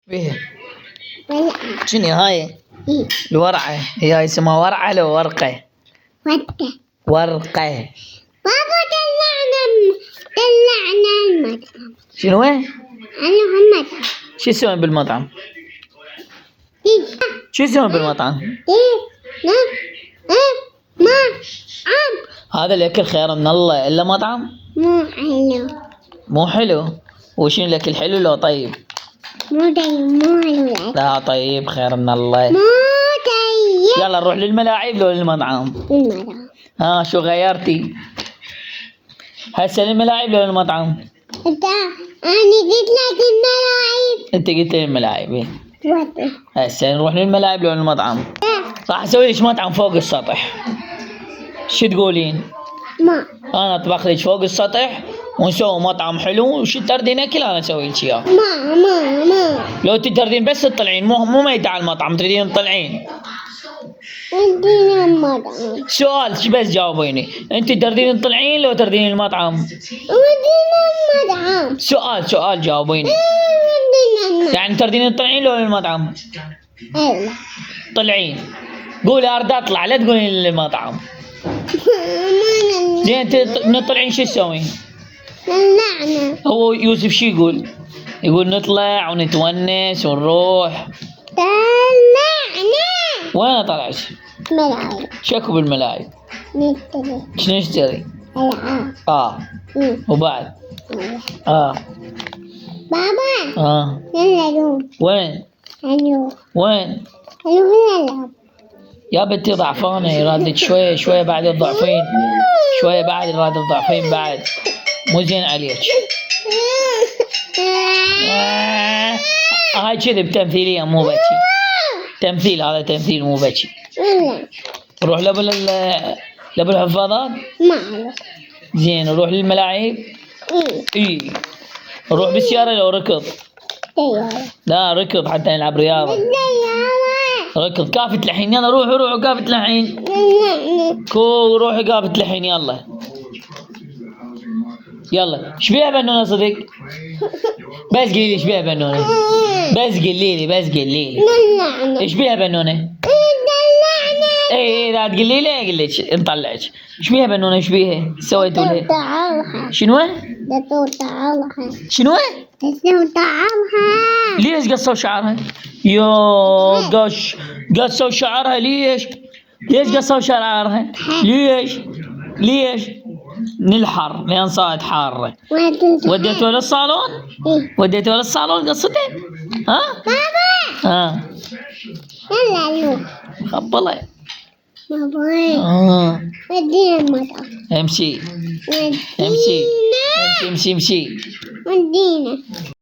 فيه ورقة. شنو هاي؟ إيه. الورعة هي اسمها ورعة لو ورقة؟ ورقة. ورقة. بابا طلعنا المطعم. شنو هي؟ أنا المطعم. شو يسوون بالمطعم؟ إيه. شو يسوون بالمطعم؟ إيه. لا. مطعم. هذا الأكل خير من الله إلا مطعم؟ مو حلو. مو حلو؟ وشنو الأكل حلو لو طيب؟ مو طيب. مو حلو. لا طيب خير من الله. مو طيب. يلا نروح للملاعب لو للمطعم؟ المطعم. ها شو غيرتي؟ هسه للملاعب لو للمطعم؟ أنا قلت لك الملاعب. أنت قلت لي الملاعب. إيه. وطي. هسه نروح للملاعب لو للمطعم؟ راح أسوي لك مطعم فوق السطح. شو تقولين؟ ما. أنا أطبخ لك فوق السطح ونسوي مطعم حلو وشو تردين أكل أنا أسوي لك إياه. ما. لو تردين بس تطلعين مو ميتة على المطعم تريدين تطلعين. ودينا المطعم. سؤال بس جاوبيني، أنت تردين تطلعين لو تردين المطعم؟ ودينا المطعم. سؤال جاوبيني. ودينا المطعم. يعني تردين تطلعين لو المطعم؟ أيوة. طلعين. قولي أريد أطلع لا تقولين للمطعم. زين أنت نطلعين شو تسوين؟ طلعنا. هو يوسف شو يقول؟ يقول نطلع ونتونس ونروح. طلعنا. وين طلعت؟ ملاعب. شكو بالملاعب. نشتري. شنو نشتري؟ ألعاب. وبعد؟ أيوة. بابا. يلا نروح. وين؟ نروح. وين؟ نروح نلعب. يا بنتي ضعفانة يرادك شوية بعد تضعفين. شوية بعد يراد تضعفين بعد. مو زين عليك. هاي كذب تمثيلية مو بكي. تمثيل هذا تمثيل مو بكي. نروح لابو الحفاظات؟ ما أعرف. زين نروح للملاعب؟ اي. نروح بالسيارة لو ركض؟ طيارة. لا ركض حتى نلعب رياضة. ركض كافة الحين يلا روحوا كافة الحين. روحي كافة الحين يلا. يلا ايش بيها بنونة صدق؟ بس قولي لي ايش بيها بنونة؟ بس قولي لي ايش بيها بنونة؟ اي لا تقولي لي اقول لك نطلعك. ايش بيها بنونة ايش بيها؟ سويتوا لها؟ شنو؟ شنو؟ ليش قصوا شعرها؟ قصوا شعرها ليش؟ ليش قصوا شعرها؟ ليش؟ نلحر لان صارت حارة. وديتوها للصالون؟ وديتوها للصالون قصتين؟ ها؟ بابا. ها. يلا نروح. خبلة. بابا. ودينا المطعم. امشي. ودينا. امشي. ودينا.